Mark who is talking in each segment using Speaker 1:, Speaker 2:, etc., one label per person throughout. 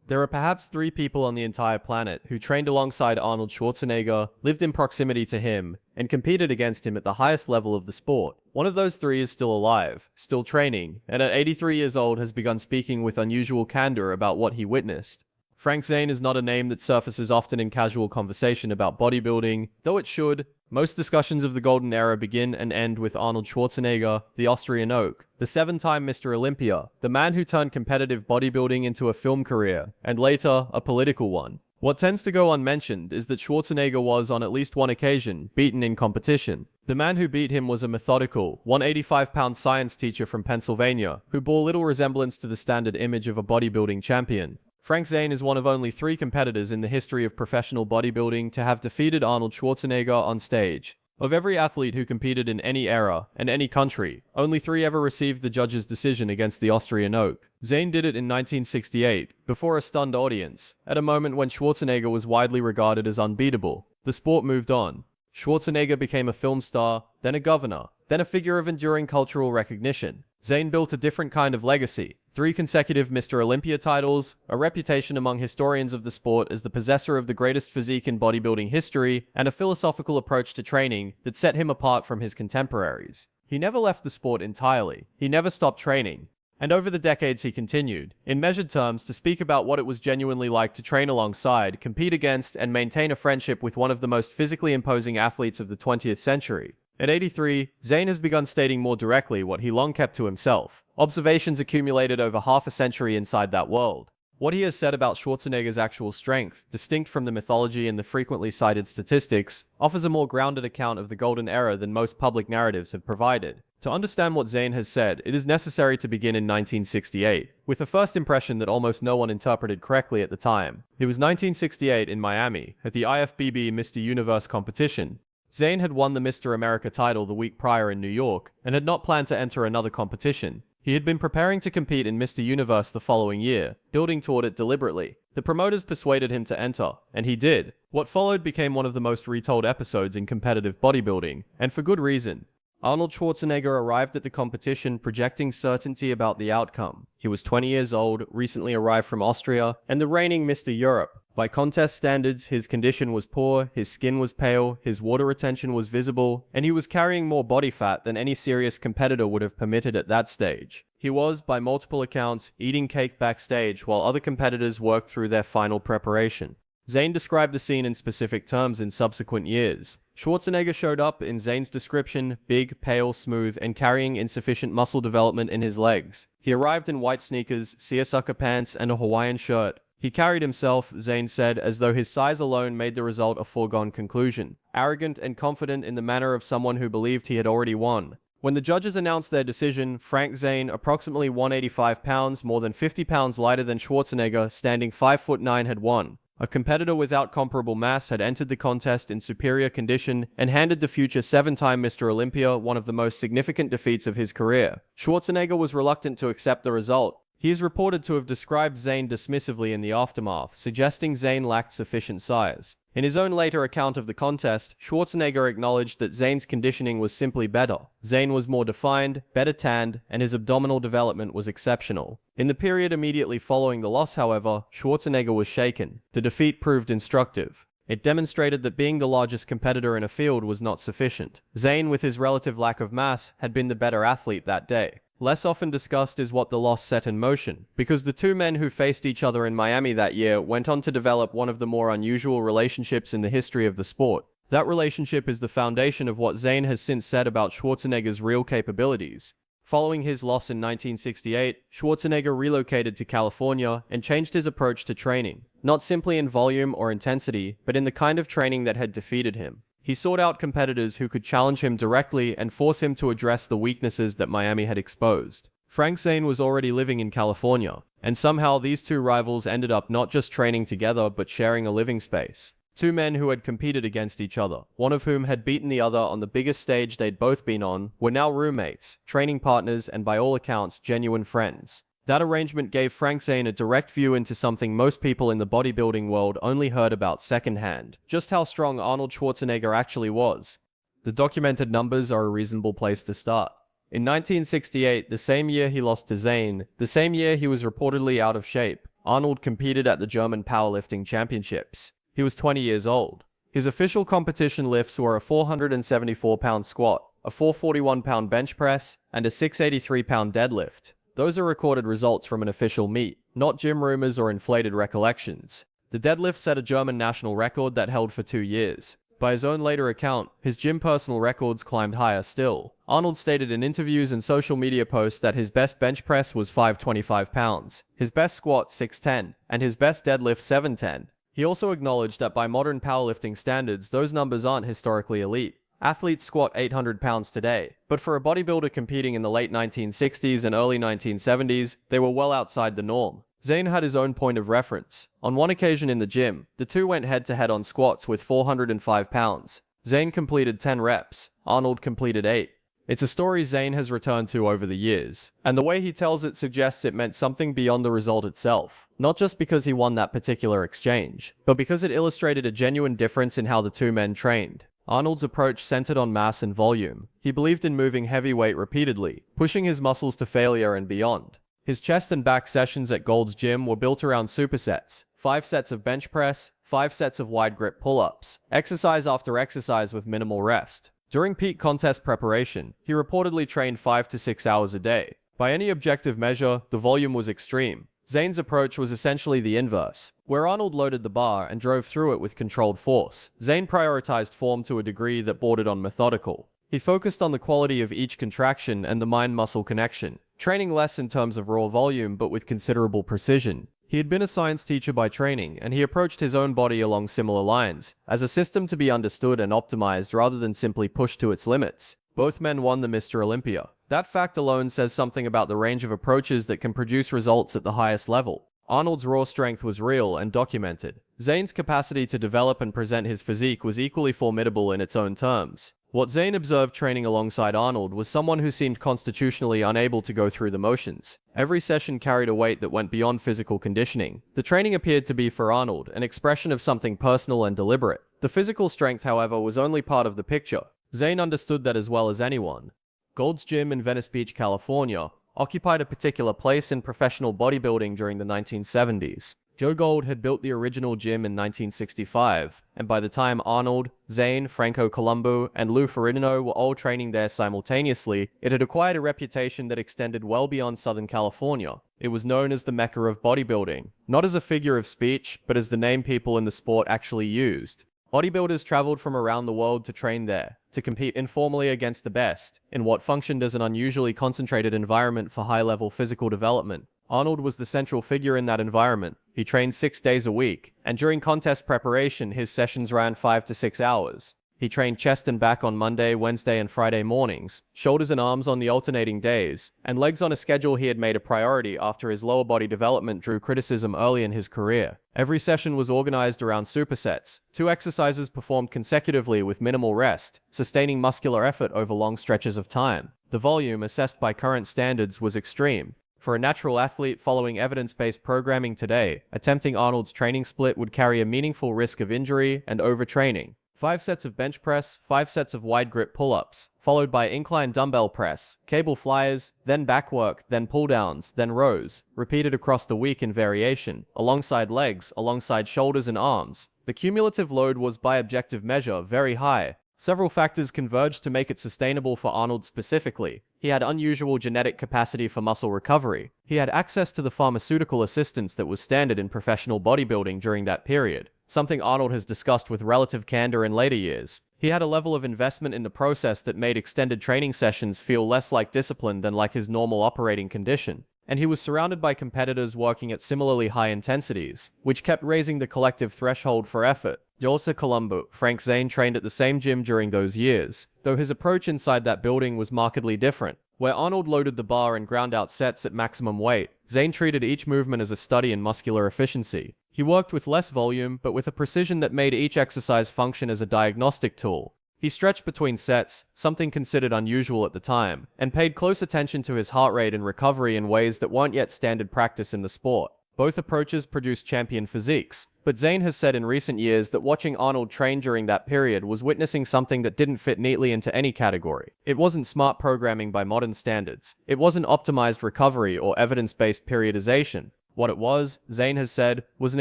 Speaker 1: There are perhaps three people on the entire planet who trained alongside Arnold Schwarzenegger, lived in proximity to him, and competed against him at the highest level of the sport. One of those three is still alive, still training, and at 83 years old has begun speaking with unusual candor about what he witnessed. Frank Zane is not a name that surfaces often in casual conversation about bodybuilding, though it should. Most discussions of the golden era begin and end with Arnold Schwarzenegger, the Austrian Oak, the seven-time Mr. Olympia, the man who turned competitive bodybuilding into a film career, and later, a political one. What tends to go unmentioned is that Schwarzenegger was, on at least one occasion, beaten in competition. The man who beat him was a methodical, 185-pound science teacher from Pennsylvania, who bore little resemblance to the standard image of a bodybuilding champion. Frank Zane is one of only 3 competitors in the history of professional bodybuilding to have defeated Arnold Schwarzenegger on stage. Of every athlete who competed in any era and any country, only 3 ever received the judge's decision against the Austrian Oak. Zane did it in 1968, before a stunned audience, at a moment when Schwarzenegger was widely regarded as unbeatable. The sport moved on. Schwarzenegger became a film star, then a governor, then a figure of enduring cultural recognition. Zane built a different kind of legacy. 3 consecutive Mr. Olympia titles, a reputation among historians of the sport as the possessor of the greatest physique in bodybuilding history, and a philosophical approach to training that set him apart from his contemporaries. He never left the sport entirely. He never stopped training. And over the decades he continued, in measured terms, to speak about what it was genuinely like to train alongside, compete against, and maintain a friendship with one of the most physically imposing athletes of the 20th century. At 83, Zane has begun stating more directly what he long kept to himself, observations accumulated over half a century inside that world. What he has said about Schwarzenegger's actual strength, distinct from the mythology and the frequently cited statistics, offers a more grounded account of the golden era than most public narratives have provided. To understand what Zane has said, it is necessary to begin in 1968, with a first impression that almost no one interpreted correctly at the time. It was 1968 in Miami, at the IFBB Mr. Universe competition. Zane had won the Mr. America title the week prior in New York, and had not planned to enter another competition. He had been preparing to compete in Mr. Universe the following year, building toward it deliberately. The promoters persuaded him to enter, and he did. What followed became one of the most retold episodes in competitive bodybuilding, and for good reason. Arnold Schwarzenegger arrived at the competition projecting certainty about the outcome. He was 20 years old, recently arrived from Austria, and the reigning Mr. Europe. By contest standards, his condition was poor, his skin was pale, his water retention was visible, and he was carrying more body fat than any serious competitor would have permitted at that stage. He was, by multiple accounts, eating cake backstage while other competitors worked through their final preparation. Zane described the scene in specific terms in subsequent years. Schwarzenegger showed up, in Zane's description, big, pale, smooth, and carrying insufficient muscle development in his legs. He arrived in white sneakers, seersucker pants, and a Hawaiian shirt. He carried himself, Zane said, as though his size alone made the result a foregone conclusion, arrogant and confident in the manner of someone who believed he had already won. When the judges announced their decision, Frank Zane, approximately 185 pounds, more than 50 pounds lighter than Schwarzenegger, standing 5'9", had won. A competitor without comparable mass had entered the contest in superior condition and handed the future 7-time Mr. Olympia one of the most significant defeats of his career. Schwarzenegger was reluctant to accept the result. He is reported to have described Zane dismissively in the aftermath, suggesting Zane lacked sufficient size. In his own later account of the contest, Schwarzenegger acknowledged that Zane's conditioning was simply better. Zane was more defined, better tanned, and his abdominal development was exceptional. In the period immediately following the loss, however, Schwarzenegger was shaken. The defeat proved instructive. It demonstrated that being the largest competitor in a field was not sufficient. Zane, with his relative lack of mass, had been the better athlete that day. Less often discussed is what the loss set in motion, because the 2 men who faced each other in Miami that year went on to develop one of the more unusual relationships in the history of the sport. That relationship is the foundation of what Zane has since said about Schwarzenegger's real capabilities. Following his loss in 1968, Schwarzenegger relocated to California and changed his approach to training, not simply in volume or intensity, but in the kind of training that had defeated him. He sought out competitors who could challenge him directly and force him to address the weaknesses that Miami had exposed. Frank Zane was already living in California, and somehow these 2 rivals ended up not just training together but sharing a living space. 2 men who had competed against each other, one of whom had beaten the other on the biggest stage they'd both been on, were now roommates, training partners, and by all accounts, genuine friends. That arrangement gave Frank Zane a direct view into something most people in the bodybuilding world only heard about secondhand, just how strong Arnold Schwarzenegger actually was. The documented numbers are a reasonable place to start. In 1968, the same year he lost to Zane, the same year he was reportedly out of shape, Arnold competed at the German powerlifting championships. He was 20 years old. His official competition lifts were a 474-pound squat, a 441-pound bench press, and a 683-pound deadlift. Those are recorded results from an official meet, not gym rumors or inflated recollections. The deadlift set a German national record that held for 2 years. By his own later account, his gym personal records climbed higher still. Arnold stated in interviews and social media posts that his best bench press was 525 pounds, his best squat 610, and his best deadlift 710. He also acknowledged that by modern powerlifting standards, those numbers aren't historically elite. Athletes squat 800 pounds today, but for a bodybuilder competing in the late 1960s and early 1970s, they were well outside the norm. Zane had his own point of reference. On one occasion in the gym, the two went head-to-head on squats with 405 pounds. Zane completed 10 reps, Arnold completed 8. It's a story Zane has returned to over the years, and the way he tells it suggests it meant something beyond the result itself. Not just because he won that particular exchange, but because it illustrated a genuine difference in how the two men trained. Arnold's approach centered on mass and volume. He believed in moving heavy weight repeatedly, pushing his muscles to failure and beyond. His chest and back sessions at Gold's Gym were built around supersets, 5 sets of bench press, 5 sets of wide grip pull-ups, exercise after exercise with minimal rest. During peak contest preparation, he reportedly trained 5 to 6 hours a day. By any objective measure, the volume was extreme. Zane's approach was essentially the inverse. Where Arnold loaded the bar and drove through it with controlled force, Zane prioritized form to a degree that bordered on methodical. He focused on the quality of each contraction and the mind-muscle connection, training less in terms of raw volume but with considerable precision. He had been a science teacher by training, and he approached his own body along similar lines, as a system to be understood and optimized rather than simply pushed to its limits. Both men won the Mr. Olympia. That fact alone says something about the range of approaches that can produce results at the highest level. Arnold's raw strength was real and documented. Zane's capacity to develop and present his physique was equally formidable in its own terms. What Zane observed training alongside Arnold was someone who seemed constitutionally unable to go through the motions. Every session carried a weight that went beyond physical conditioning. The training appeared to be, for Arnold, an expression of something personal and deliberate. The physical strength, however, was only part of the picture. Zane understood that as well as anyone. Gold's Gym in Venice Beach, California, occupied a particular place in professional bodybuilding during the 1970s. Joe Gold had built the original gym in 1965, and by the time Arnold, Zane, Franco Columbu, and Lou Ferrigno were all training there simultaneously, it had acquired a reputation that extended well beyond Southern California. It was known as the Mecca of bodybuilding, not as a figure of speech, but as the name people in the sport actually used. Bodybuilders traveled from around the world to train there, to compete informally against the best, in what functioned as an unusually concentrated environment for high-level physical development. Arnold was the central figure in that environment. He trained 6 days a week, and during contest preparation, his sessions ran 5 to 6 hours. He trained chest and back on Monday, Wednesday, and Friday mornings, shoulders and arms on the alternating days, and legs on a schedule he had made a priority after his lower body development drew criticism early in his career. Every session was organized around supersets, 2 exercises performed consecutively with minimal rest, sustaining muscular effort over long stretches of time. The volume, assessed by current standards, was extreme. For a natural athlete following evidence-based programming today, attempting Arnold's training split would carry a meaningful risk of injury and overtraining. 5 sets of bench press, 5 sets of wide grip pull-ups, followed by incline dumbbell press, cable flyers, then back work, then pull-downs, then rows, repeated across the week in variation, alongside legs, alongside shoulders and arms. The cumulative load was, by objective measure, very high. Several factors converged to make it sustainable for Arnold specifically. He had unusual genetic capacity for muscle recovery. He had access to the pharmaceutical assistance that was standard in professional bodybuilding during that period, something Arnold has discussed with relative candor in later years. He had a level of investment in the process that made extended training sessions feel less like discipline than like his normal operating condition. And he was surrounded by competitors working at similarly high intensities, which kept raising the collective threshold for effort. Jose Columbu, Frank Zane trained at the same gym during those years, though his approach inside that building was markedly different. Where Arnold loaded the bar and ground out sets at maximum weight, Zane treated each movement as a study in muscular efficiency. He worked with less volume, but with a precision that made each exercise function as a diagnostic tool. He stretched between sets, something considered unusual at the time, and paid close attention to his heart rate and recovery in ways that weren't yet standard practice in the sport. Both approaches produced champion physiques, but Zane has said in recent years that watching Arnold train during that period was witnessing something that didn't fit neatly into any category. It wasn't smart programming by modern standards. It wasn't optimized recovery or evidence-based periodization. What it was, Zane has said, was an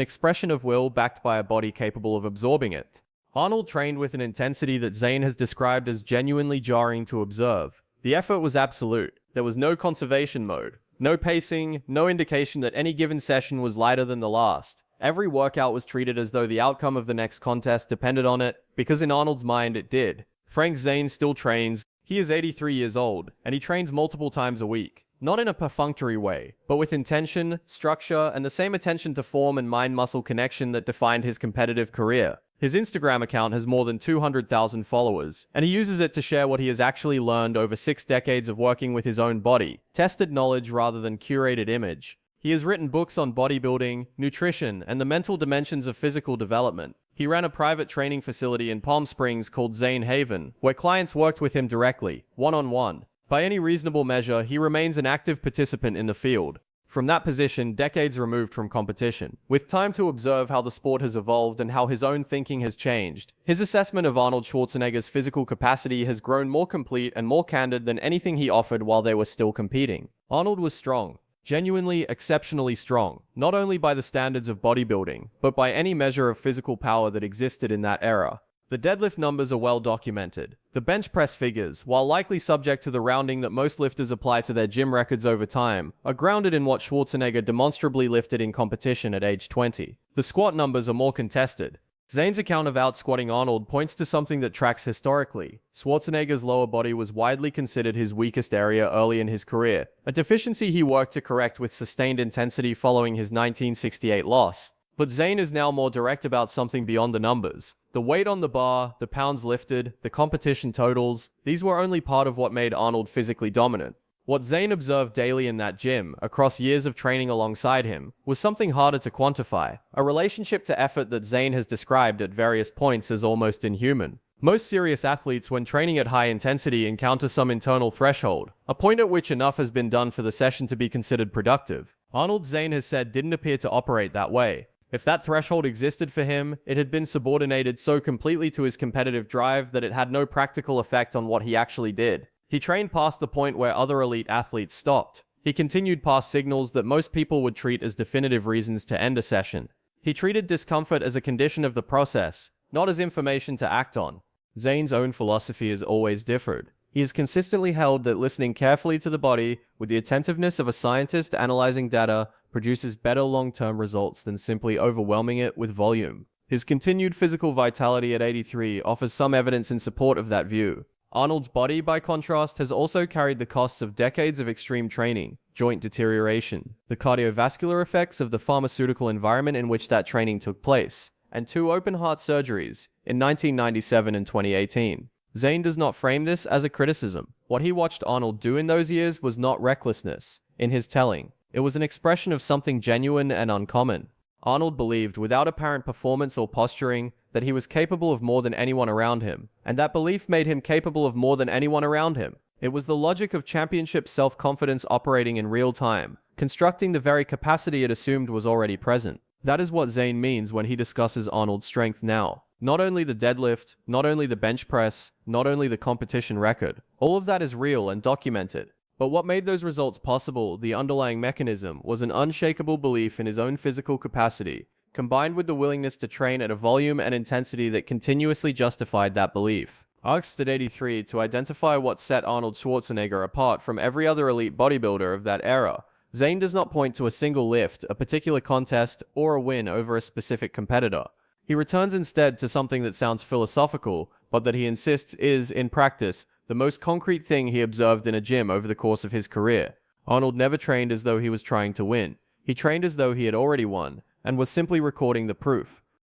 Speaker 1: expression of will backed by a body capable of absorbing it. Arnold trained with an intensity that Zane has described as genuinely jarring to observe. The effort was absolute. There was no conservation mode, no pacing, no indication that any given session was lighter than the last. Every workout was treated as though the outcome of the next contest depended on it, because in Arnold's mind it did. Frank Zane still trains. He is 83 years old, and he trains multiple times a week. Not in a perfunctory way, but with intention, structure, and the same attention to form and mind-muscle connection that defined his competitive career. His Instagram account has more than 200,000 followers, and he uses it to share what he has actually learned over 6 decades of working with his own body, tested knowledge rather than curated image. He has written books on bodybuilding, nutrition, and the mental dimensions of physical development. He ran a private training facility in Palm Springs called Zane Haven, where clients worked with him directly, one-on-one. By any reasonable measure, he remains an active participant in the field. From that position, decades removed from competition, with time to observe how the sport has evolved and how his own thinking has changed, his assessment of Arnold Schwarzenegger's physical capacity has grown more complete and more candid than anything he offered while they were still competing. Arnold was strong. Genuinely, exceptionally strong, not only by the standards of bodybuilding, but by any measure of physical power that existed in that era. The deadlift numbers are well documented. The bench press figures, while likely subject to the rounding that most lifters apply to their gym records over time, are grounded in what Schwarzenegger demonstrably lifted in competition at age 20. The squat numbers are more contested. Zane's account of out-squatting Arnold points to something that tracks historically. Schwarzenegger's lower body was widely considered his weakest area early in his career, a deficiency he worked to correct with sustained intensity following his 1968 loss. But Zane is now more direct about something beyond the numbers. The weight on the bar, the pounds lifted, the competition totals, these were only part of what made Arnold physically dominant. What Zane observed daily in that gym, across years of training alongside him, was something harder to quantify, a relationship to effort that Zane has described at various points as almost inhuman. Most serious athletes when training at high intensity encounter some internal threshold, a point at which enough has been done for the session to be considered productive. Arnold, Zane has said, didn't appear to operate that way. If that threshold existed for him, it had been subordinated so completely to his competitive drive that it had no practical effect on what he actually did. He trained past the point where other elite athletes stopped. He continued past signals that most people would treat as definitive reasons to end a session. He treated discomfort as a condition of the process, not as information to act on. Zane's own philosophy has always differed. He has consistently held that listening carefully to the body, with the attentiveness of a scientist analyzing data, produces better long-term results than simply overwhelming it with volume. His continued physical vitality at 83 offers some evidence in support of that view. Arnold's body, by contrast, has also carried the costs of decades of extreme training, joint deterioration, the cardiovascular effects of the pharmaceutical environment in which that training took place, and 2 open-heart surgeries in 1997 and 2018. Zane does not frame this as a criticism. What he watched Arnold do in those years was not recklessness. In his telling, it was an expression of something genuine and uncommon. Arnold believed, without apparent performance or posturing, that he was capable of more than anyone around him, and that belief made him capable of more than anyone around him. It was the logic of championship self-confidence operating in real time, constructing the very capacity it assumed was already present. That is what Zane means when he discusses Arnold's strength now. Not only the deadlift, not only the bench press, not only the competition record. All of that is real and documented. But what made those results possible, the underlying mechanism, was an unshakable belief in his own physical capacity, combined with the willingness to train at a volume and intensity that continuously justified that belief. Asked at 83 to identify what set Arnold Schwarzenegger apart from every other elite bodybuilder of that era, Zane does not point to a single lift, a particular contest, or a win over a specific competitor. He returns instead to something that sounds philosophical, but that he insists is, in practice, the most concrete thing he observed in a gym over the course of his career. Arnold never trained as though he was trying to win. He trained as though he had already won, and was simply recording the proof.